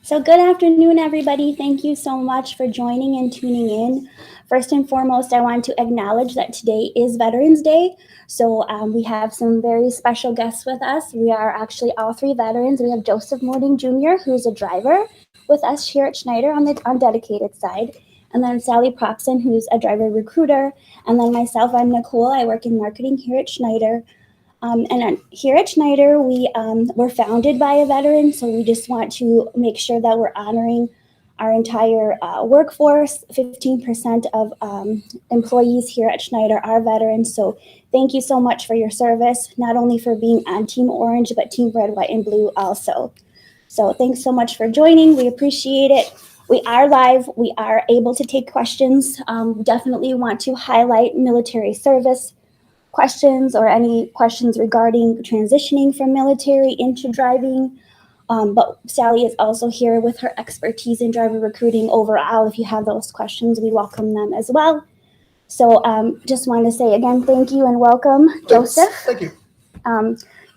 So good afternoon, everybody. Thank you so much for joining and tuning in. First and foremost, I want to acknowledge that today is Veterans Day. So we have some very special guests with us. We are actually all three veterans. We have Joseph Molding Jr., who's a driver with us here at Schneider on the dedicated side. And then Sally Propson, who's a driver recruiter. And then myself, I'm Nicole. I work in marketing here at Schneider. And here at Schneider, we're founded by a veteran, so we just want to make sure that we're honoring our entire workforce. 15% of employees here at Schneider are veterans, so thank you so much for your service, not only for being on Team Orange, but Team Red, White, and Blue also. So thanks so much for joining. We appreciate it. We are live. We are able to take questions. Definitely want to highlight military service questions or any questions regarding transitioning from military into driving. But Sally is also here with her expertise in driver recruiting overall. If you have those questions, we welcome them as well. So just want to say again, thank you and welcome, Joseph. Thank you.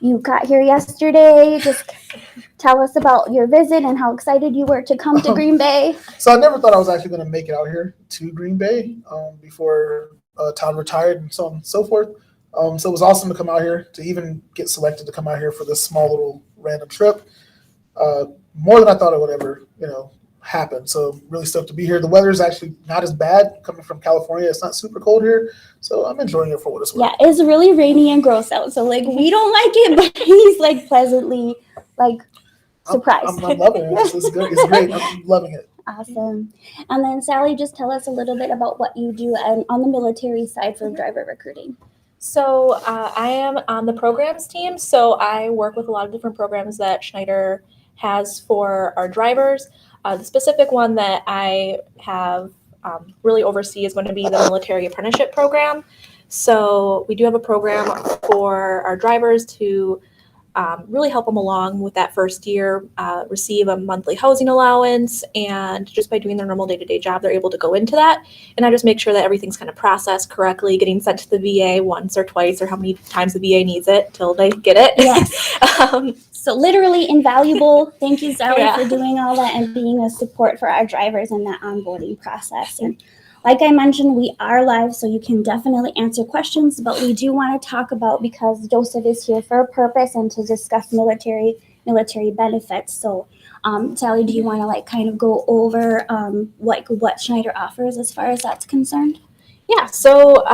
You got here yesterday. Just tell us about your visit and how excited you were to come to Green Bay. So I never thought I was actually going to make it out here to Green Bay before Todd retired and so on and so forth. So it was awesome to come out here, to even get selected to come out here for this small little random trip. More than I thought it would ever, happen. So really stoked to be here. The weather is actually not as bad coming from California. It's not super cold here. So I'm enjoying it for what it's worth. Yeah, it's really rainy and gross out. So we don't like it, but he's pleasantly surprised. I'm loving it. It's good. It's great. I'm loving it. Awesome. And then Sally, just tell us a little bit about what you do on the military side for driver recruiting. So I am on the programs team. So I work with a lot of different programs that Schneider has for our drivers. The specific one that I have really oversee is going to be the military apprenticeship program. So we do have a program for our drivers to really help them along with that first year, receive a monthly housing allowance, and just by doing their normal day-to-day job, they're able to go into that. And I just make sure that everything's kind of processed correctly, getting sent to the VA once or twice, or how many times the VA needs it till they get it. Yes. So literally invaluable. Thank you, Sally, for doing all that and being a support for our drivers in that onboarding process. And like I mentioned, we are live, so you can definitely answer questions, but we do want to talk about, because Joseph is here for a purpose and to discuss military benefits. So Sally, do you want to kind of go over what Schneider offers as far as that's concerned? Yeah, so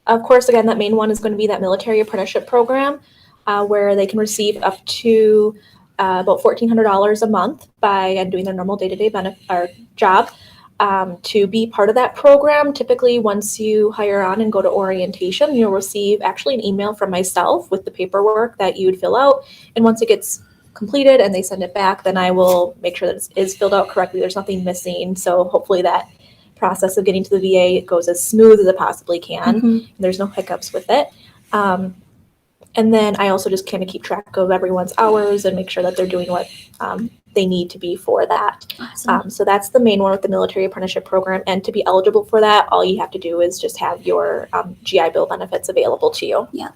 of course, again, that main one is going to be that military apprenticeship program where they can receive up to about $1,400 a month by doing their normal day-to-day job. To be part of that program, typically once you hire on and go to orientation, you'll receive actually an email from myself with the paperwork that you would fill out. And once it gets completed and they send it back, then I will make sure that it is filled out correctly. There's nothing missing. So hopefully that process of getting to the VA goes as smooth as it possibly can. Mm-hmm. And there's no hiccups with it. And then I also just kind of keep track of everyone's hours and make sure that they're doing what they need to be for that. Awesome. So that's the main one with the military apprenticeship program. And to be eligible for that, all you have to do is just have your GI Bill benefits available to you. Yeah.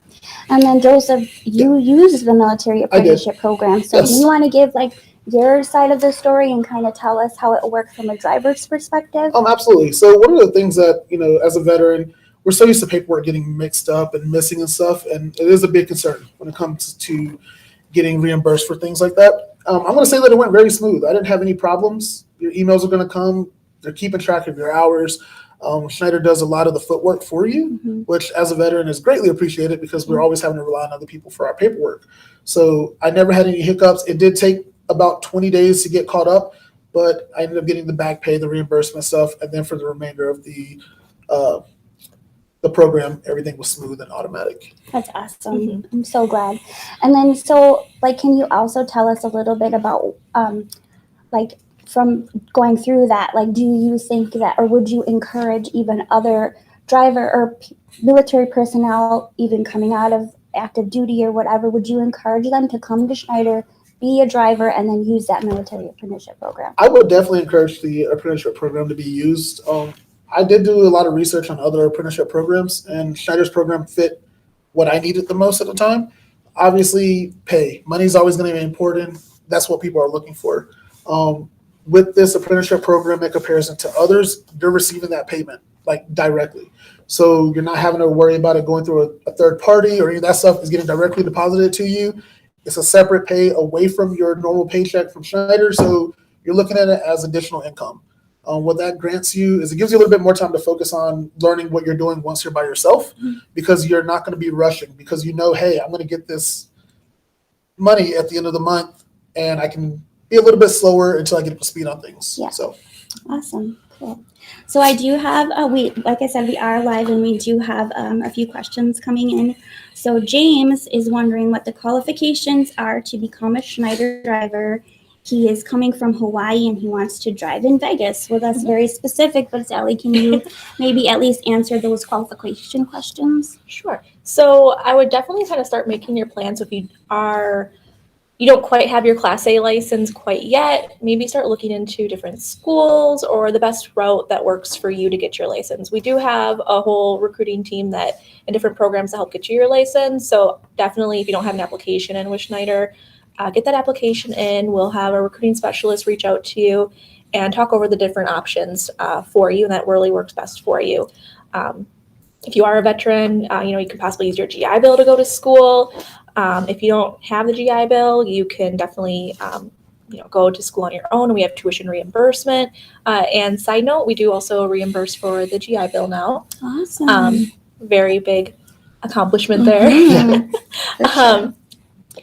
And then Joseph, you use the military apprenticeship program. So do you want to give your side of the story and kind of tell us how it works from a driver's perspective? Absolutely. So one of the things that, as a veteran, we're so used to paperwork getting mixed up and missing and stuff, and it is a big concern when it comes to getting reimbursed for things like that. I'm going to say that it went very smooth. I didn't have any problems. Your emails are going to come. They're keeping track of your hours. Schneider does a lot of the footwork for you, mm-hmm. which as a veteran is greatly appreciated because we're always having to rely on other people for our paperwork. So I never had any hiccups. It did take about 20 days to get caught up, but I ended up getting the back pay, the reimbursement stuff, and then for the remainder of the program, everything was smooth and automatic. That's awesome. Mm-hmm. I'm so glad. And then, can you also tell us a little bit about, from going through that, do you think that, or would you encourage even other driver or military personnel, even coming out of active duty or whatever, would you encourage them to come to Schneider, be a driver, and then use that military apprenticeship program? I would definitely encourage the apprenticeship program to be used. I did do a lot of research on other apprenticeship programs, and Schneider's program fit what I needed the most at the time. Obviously, pay. Money is always going to be important. That's what people are looking for. With this apprenticeship program in comparison to others, you're receiving that payment like directly. So you're not having to worry about it going through a third party or any of that stuff is getting directly deposited to you. It's a separate pay away from your normal paycheck from Schneider. So you're looking at it as additional income. What that grants you is it gives you a little bit more time to focus on learning what you're doing once you're by yourself, because you're not going to be rushing, because you know, hey, I'm going to get this money at the end of the month and I can be a little bit slower until I get up to speed on things. Yeah. So Awesome. Cool. So I do have, like I said, we are live and we do have a few questions coming in. So James is wondering what the qualifications are to become a Schneider driver. He is coming from Hawaii and he wants to drive in Vegas. Well, that's very specific, but Sally, can you maybe at least answer those qualification questions? Sure. So I would definitely kind of start making your plans. If you don't quite have your Class A license quite yet, maybe start looking into different schools or the best route that works for you to get your license. We do have a whole recruiting team and different programs to help get you your license. So definitely, if you don't have an application in with Schneider, get that application in. We'll have a recruiting specialist reach out to you and talk over the different options for you, and that really works best for you. If you are a veteran, you could possibly use your GI Bill to go to school. If you don't have the GI Bill, you can definitely go to school on your own. We have tuition reimbursement. And side note, we do also reimburse for the GI Bill now. Awesome. Very big accomplishment there. For sure.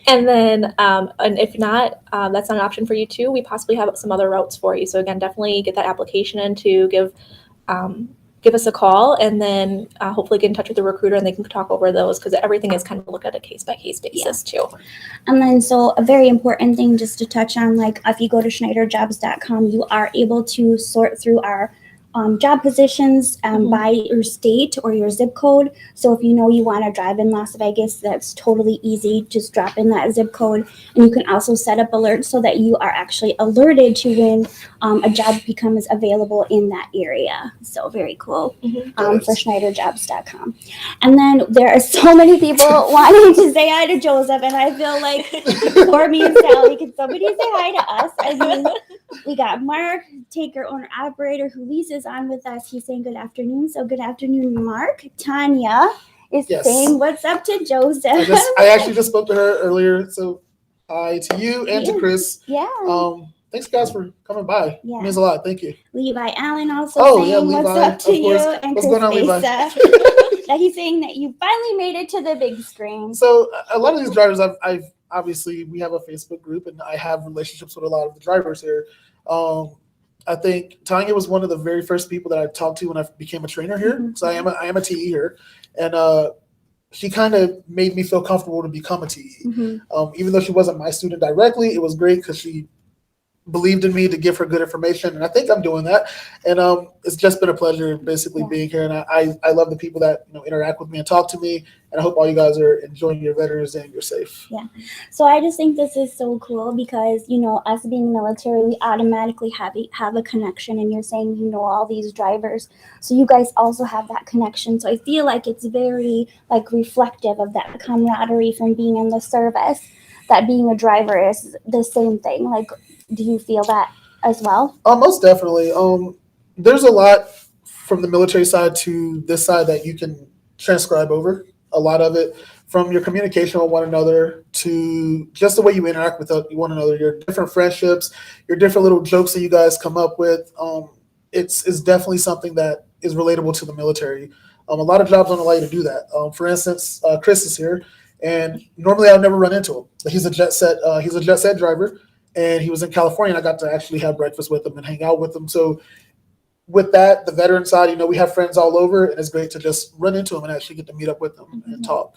And then, and if not, that's not an option for you too. We possibly have some other routes for you. So again, definitely get that application in to give us a call, and then hopefully get in touch with the recruiter and they can talk over those, because everything is kind of looked at a case-by-case basis too. And then, so a very important thing just to touch on, like if you go to schneiderjobs.com, you are able to sort through our job positions by your state or your zip code. So if you want to drive in Las Vegas, that's totally easy. Just drop in that zip code, and you can also set up alerts so that you are actually alerted to when a job becomes available in that area. So very cool for schneiderjobs.com. And then there are so many people wanting to say hi to Joseph, and I feel like for me and Sally, can somebody say hi to us? I mean, we got Mark, taker owner operator, who leases on with us. He's saying good afternoon. So good afternoon, Mark. Tanya is saying what's up to Joseph. I actually just spoke to her earlier. So hi to you and to Chris. Yeah. Thanks guys for coming by. Yeah. It means a lot. Thank you. Levi Allen also saying Levi, what's up to you. And what's Chris going on, Levi? That he's saying that you finally made it to the big screen. So a lot of these drivers, I've obviously, we have a Facebook group and I have relationships with a lot of the drivers here. I think Tanya was one of the very first people that I talked to when I became a trainer here. So I am a TE here, and she kind of made me feel comfortable to become a TE. Even though she wasn't my student directly, it was great because she believed in me to give her good information, and I think I'm doing that. And it's just been a pleasure basically being here, and I love the people that interact with me and talk to me, and I hope all you guys are enjoying your veterans and you're safe. Yeah. So I just think this is so cool because us being military, we automatically have a connection, and you're saying all these drivers, so you guys also have that connection. So I feel like it's very reflective of that camaraderie from being in the service, that being a driver is the same thing. Do you feel that as well? Most definitely. There's a lot from the military side to this side that you can transcribe over. A lot of it from your communication with one another to just the way you interact with one another, your different friendships, your different little jokes that you guys come up with. It's definitely something that is relatable to the military. A lot of jobs don't allow you to do that. For instance, Chris is here, and normally I would never run into him. He's a jet set driver. And he was in California, and I got to actually have breakfast with him and hang out with him. So with that, the veteran side, we have friends all over, and it's great to just run into them and actually get to meet up with them and talk.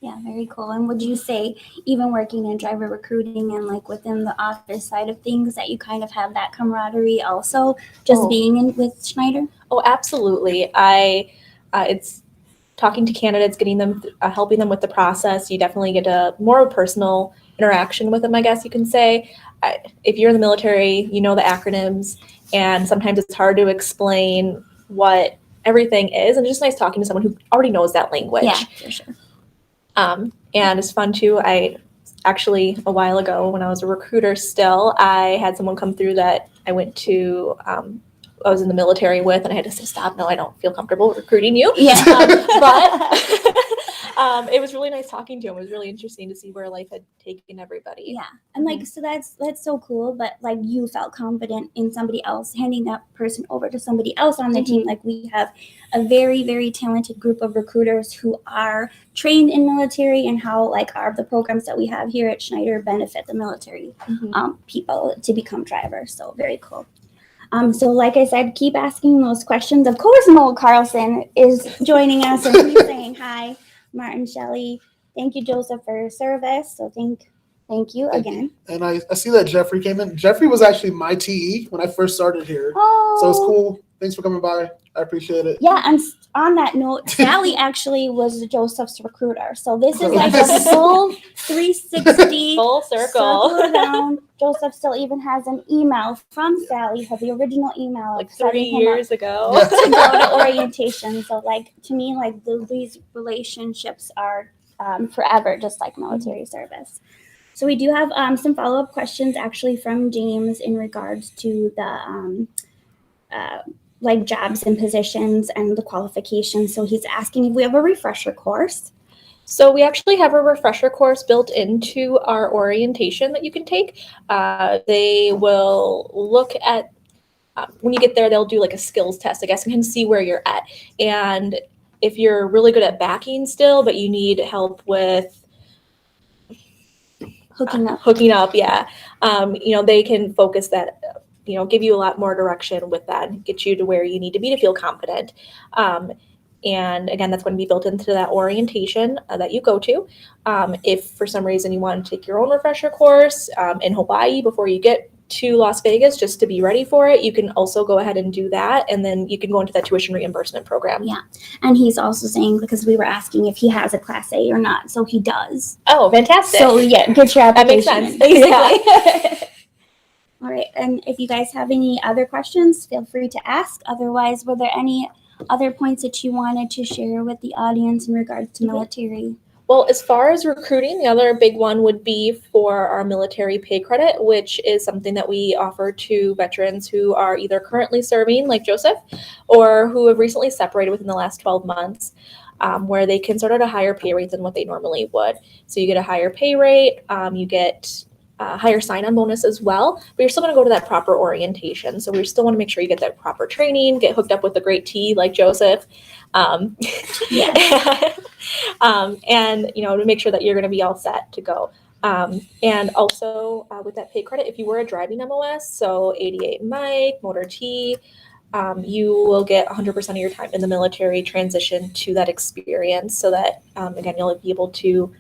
Yeah, very cool. And would you say, even working in driver recruiting and within the office side of things, that you kind of have that camaraderie also, just being with Schneider? Oh, absolutely. It's talking to candidates, getting them, helping them with the process. You definitely get a more personal interaction with them, I guess you can say. If you're in the military, the acronyms, and sometimes it's hard to explain what everything is, and it's just nice talking to someone who already knows that language. Yeah, for sure. And it's fun too. actually a while ago when I was a recruiter still, I had someone come through that I went to, I was in the military with, and I had to say, stop, no, I don't feel comfortable recruiting you. Yeah. But it was really nice talking to him. It was really interesting to see where life had taken everybody. Yeah. And like, so that's so cool. But like, you felt confident in somebody else, handing that person over to somebody else on the team. Like, we have a very, very talented group of recruiters who are trained in military, and how like the programs that we have here at Schneider benefit the military people to become drivers. So very cool. So like I said, keep asking those questions. Of course, Noel Carlson is joining us, and he's saying hi. Martin Shelley, thank you, Joseph, for your service. So thank you again. And I see that Jeffrey came in. Jeffrey was actually my TE when I first started here. Oh. So it's cool. Thanks for coming by. I appreciate it. Yeah, and on that note, Sally actually was Joseph's recruiter. So this is like a full 360 Full circle. around. Joseph still even has an email from Sally, the original email, Like 3 years ago. Yeah. to go to orientation. So like, to me, like these relationships are forever, just like military service. So we do have some follow-up questions actually from James in regards to the like jobs and positions and the qualifications. So he's asking if we have a refresher course. So we actually have a refresher course built into our orientation that you can take. They will look at, when you get there, they'll do like a skills test, I guess, and can see where you're at. And if you're really good at backing still, but you need help with hooking up, yeah. They can focus that, give you a lot more direction with that and get you to where you need to be to feel confident. And again, that's going to be built into that orientation that you go to. If for some reason you want to take your own refresher course in Hawaii before you get to Las Vegas, just to be ready for it, you can also go ahead and do that. And then you can go into that tuition reimbursement program. Yeah. And he's also saying, because we were asking if he has a Class A or not. So he does. Oh, fantastic. So yeah, get your application. That makes sense. Basically. All right. And if you guys have any other questions, feel free to ask. Otherwise, were there any other points that you wanted to share with the audience in regards to military? Well, as far as recruiting, the other big one would be for our military pay credit, which is something that we offer to veterans who are either currently serving, like Joseph, or who have recently separated within the last 12 months, where they can start at a higher pay rate than what they normally would. So you get a higher pay rate, you get higher sign-on bonus as well, but you're still going to go to that proper orientation. So we still want to make sure you get that proper training, get hooked up with a great T like Joseph, and to make sure that you're going to be all set to go. And also with that pay credit, if you were a driving MOS, so 88 Mike, Motor T, you will get 100% of your time in the military transition to that experience, so that again, you'll be able to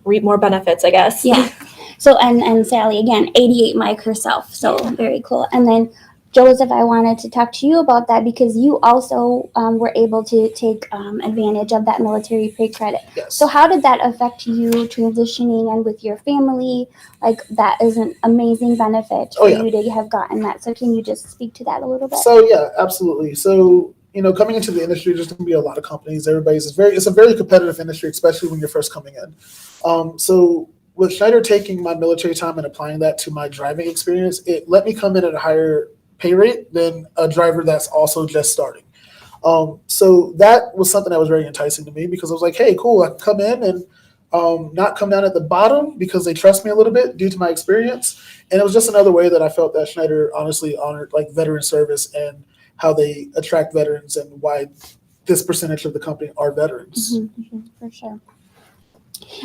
reap more benefits, I guess. Yeah. So, and Sally, again, 88 Mike herself. So very cool. And then Joseph, I wanted to talk to you about that because you also were able to take advantage of that military pay credit. Yes. So how did that affect you transitioning and with your family? Like, that is an amazing benefit for you to have gotten that. So can you just speak to that a little bit? So yeah, absolutely. So, coming into the industry, there's going to be a lot of companies. It's a very competitive industry, especially when you're first coming in. So with Schneider taking my military time and applying that to my driving experience, it let me come in at a higher pay rate than a driver that's also just starting. So that was something that was very enticing to me, because I was like, hey, cool, I can come in and not come down at the bottom because they trust me a little bit due to my experience. And it was just another way that I felt that Schneider honestly honored like veteran service and how they attract veterans and why this percentage of the company are veterans. For sure.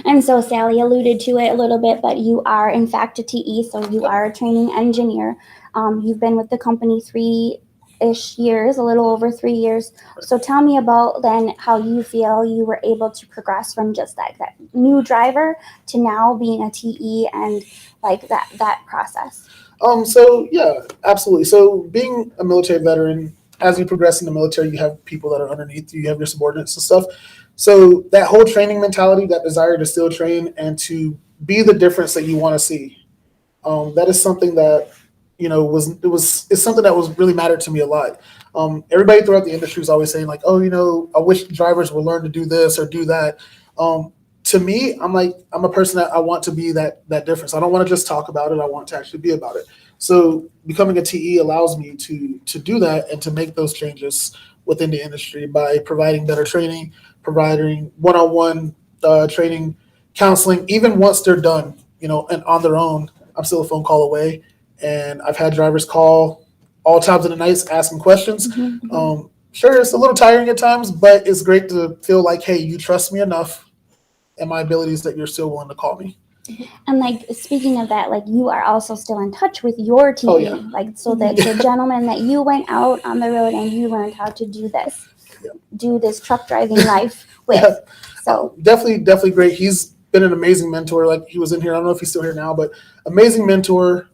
And so Sally alluded to it a little bit, but you are in fact a TE, so you are a training engineer. You've been with the company 3-ish years, a little over 3 years. So tell me about then how you feel you were able to progress from just that new driver to now being a TE and like that process. So yeah, absolutely. So being a military veteran, as you progress in the military, you have people that are underneath you, you have your subordinates and stuff. So that whole training mentality, that desire to still train and to be the difference that you want to see, that is something that, it's something that was really mattered to me a lot. Everybody throughout the industry is always saying like, oh, I wish drivers would learn to do this or do that. To to me, I'm a person that I want to be that difference. I don't want to just talk about it. I want to actually be about it. So becoming a TE allows me to do that and to make those changes within the industry by providing better training, providing one-on-one training, counseling. Even once they're done, and on their own, I'm still a phone call away. And I've had drivers call all times of the nights asking questions. Sure, it's a little tiring at times, but it's great to feel like, hey, you trust me enough and my abilities that you're still willing to call me. And like, speaking of that, like, you are also still in touch with your TE. Oh, yeah. Like, so that the gentleman that you went out on the road and you learned how to do this, do this truck driving life with. Yeah. So definitely great. He's been an amazing mentor. Like, he was in here. I don't know if he's still here now, but amazing mentor.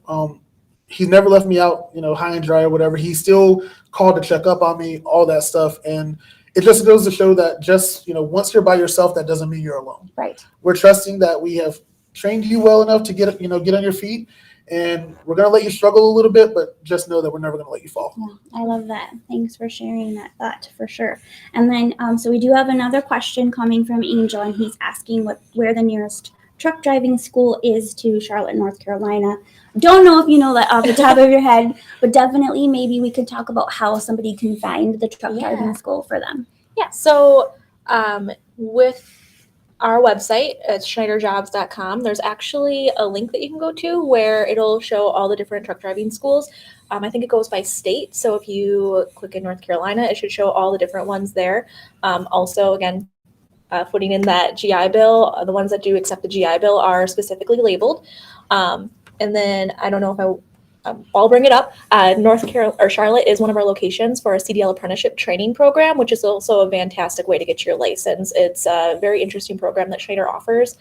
He's never left me out, high and dry or whatever. He still called to check up on me, all that stuff. And it just goes to show that just, once you're by yourself, that doesn't mean you're alone. Right. We're trusting that we have trained you well enough to get on your feet. And we're going to let you struggle a little bit, but just know that we're never going to let you fall. Yeah, I love that. Thanks for sharing that thought, for sure. And then, so we do have another question coming from Angel, and he's asking where the nearest truck driving school is to Charlotte, North Carolina. Don't know if you know that off the top of your head, but definitely maybe we could talk about how somebody can find the truck driving school for them. Yeah, so with our website, it's schneiderjobs.com. There's actually a link that you can go to where it'll show all the different truck driving schools. I think it goes by state. So if you click in North Carolina, it should show all the different ones there. Also, again, putting in that GI Bill, the ones that do accept the GI Bill are specifically labeled. And then I don't know if I'll bring it up. Charlotte is one of our locations for a CDL apprenticeship training program, which is also a fantastic way to get your license. It's a very interesting program that Schneider offers.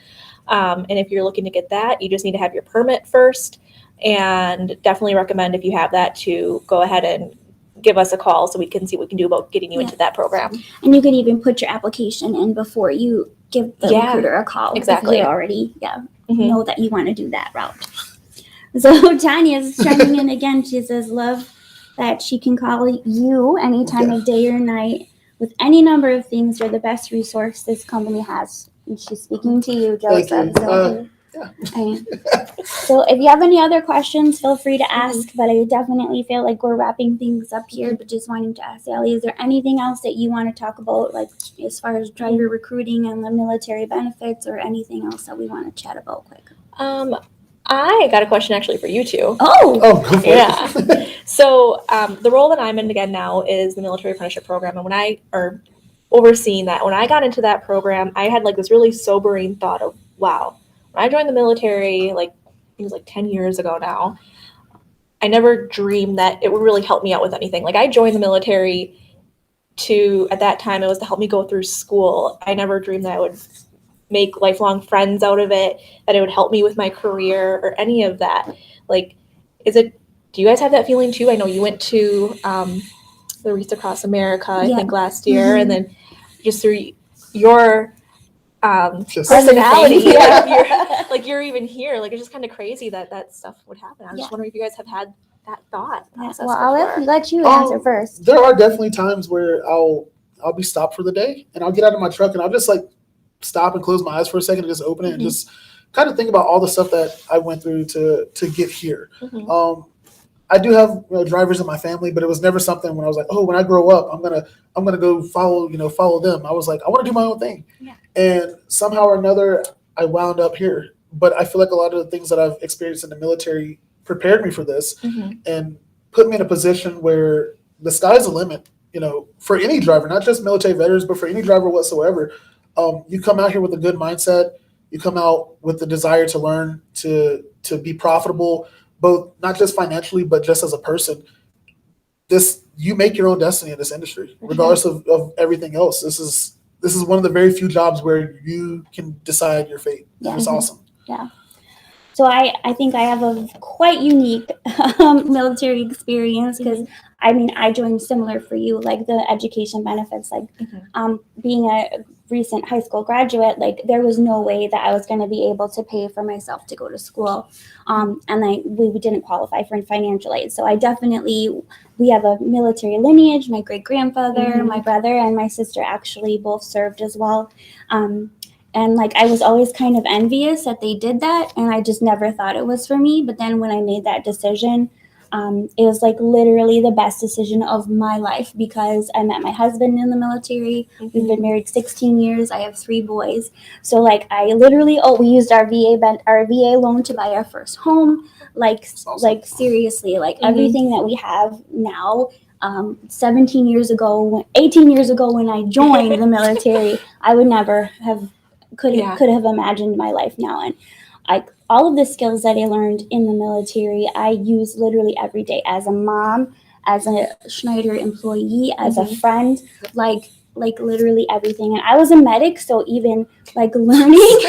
And if you're looking to get that, you just need to have your permit first. And definitely recommend, if you have that, to go ahead and give us a call so we can see what we can do about getting you into that program. And you can even put your application in before you give the recruiter a call. Exactly. If you already know that you want to do that route. So Tanya's chiming in again. She says, love that she can call you any time of day or night with any number of things. You're the best resource this company has. And she's speaking to you, Joseph. So if you have any other questions, feel free to ask. But I definitely feel like we're wrapping things up here. But just wanting to ask Allie, is there anything else that you want to talk about, like as far as driver recruiting and the military benefits, or anything else that we want to chat about quick? I got a question actually for you two. Oh, go for it. So the role that I'm in again now is the military apprenticeship program. And overseeing that, when I got into that program, I had like this really sobering thought of, wow, when I joined the military, it was 10 years ago now, I never dreamed that it would really help me out with anything. Like, I joined the military at that time, it was to help me go through school. I never dreamed that I would make lifelong friends out of it, that it would help me with my career or any of that. Do you guys have that feeling too? I know you went to the Wreaths Across America, I think last year, and then just through your personality, you're even here. It's just kind of crazy that stuff would happen. I was just wondering if you guys have had that thought process. Well, I'll let you answer first. There are definitely times where I'll be stopped for the day, and I'll get out of my truck and I'll just stop and close my eyes for a second and just open it and just kind of think about all the stuff that I went through to get here. I do have drivers in my family, but it was never something when I was like, oh, when I grow up, I'm gonna go follow them. I was like, I want to do my own thing. And somehow or another, I wound up here. But I feel like a lot of the things that I've experienced in the military prepared me for this and put me in a position where the sky's the limit, for any driver, not just military veterans, but for any driver whatsoever. You come out here with a good mindset. You come out with the desire to learn, to be profitable, both not just financially, but just as a person. You make your own destiny in this industry, regardless of everything else. This is one of the very few jobs where you can decide your fate. It's awesome. Yeah. So I think I have a quite unique military experience because I joined similar for you, like the education benefits, being a recent high school graduate, there was no way that I was going to be able to pay for myself to go to school. And we didn't qualify for financial aid. So we have a military lineage. My great grandfather, my brother, and my sister actually both served as well. And like I was always kind of envious that they did that, and I just never thought it was for me. But then when I made that decision, it was like literally the best decision of my life because I met my husband in the military. We've been married 16 years. I have 3 boys. So like I literally, we used our VA loan to buy our first home. Like seriously, like everything that we have now. 18 years ago when I joined the military, I would never have could have imagined my life now. And all of the skills that I learned in the military, I use literally every day as a mom, as a Schneider employee, as a friend, like literally everything. And I was a medic, so even like learning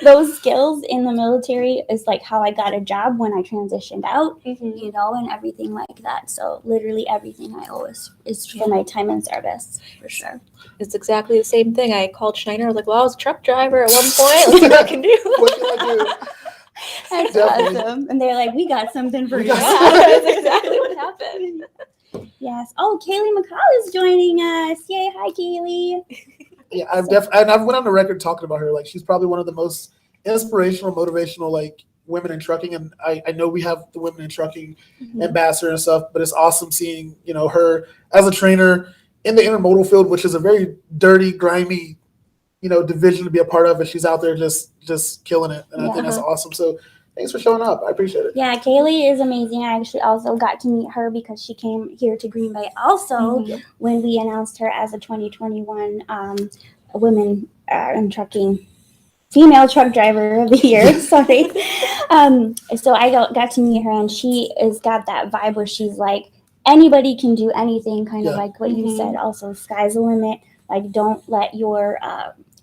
those skills in the military is like how I got a job when I transitioned out, and everything like that. So literally everything I owe is for my time in service, for sure. It's exactly the same thing. I called Schneider. I was like, well, I was a truck driver at one point. Let's see what I can do. What can I do? That's Definitely. awesome. And they're like, we got something for you. That's exactly what happened. Yes. Oh, Kaylee McCall is joining us. Yay. Hi, Kaylee. Yeah, I've went on the record talking about her. Like, she's probably one of the most inspirational, motivational, like, women in trucking. And I know we have the women in trucking ambassador and stuff, but it's awesome seeing, her as a trainer in the intermodal field, which is a very dirty, grimy, division to be a part of. And she's out there just killing it. And I think that's awesome. So thanks for showing up. I appreciate it. Yeah, Kaylee is amazing. I actually also got to meet her because she came here to Green Bay also when we announced her as a 2021 Women in Trucking Female Truck Driver of the Year. Sorry. So I got to meet her, and she has got that vibe where she's like, anybody can do anything, kind of like what you said. Also, sky's the limit. Like, don't let your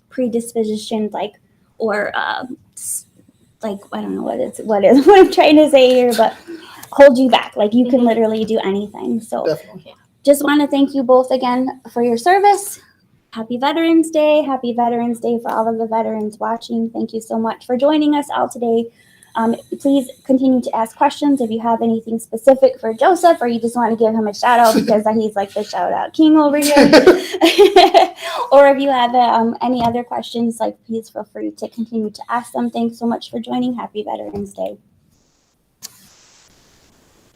predisposition, or I don't know what I'm trying to say here, but hold you back. Like, you can literally do anything. So Definitely. just want to thank you both again for your service. Happy Veterans Day. Happy Veterans Day for all of the veterans watching. Thank you so much for joining us all today. Please continue to ask questions if you have anything specific for Joseph, or you just want to give him a shout out because he's like the shout out king over here. Or if you have any other questions, please feel free to continue to ask them. Thanks so much for joining. Happy Veterans Day.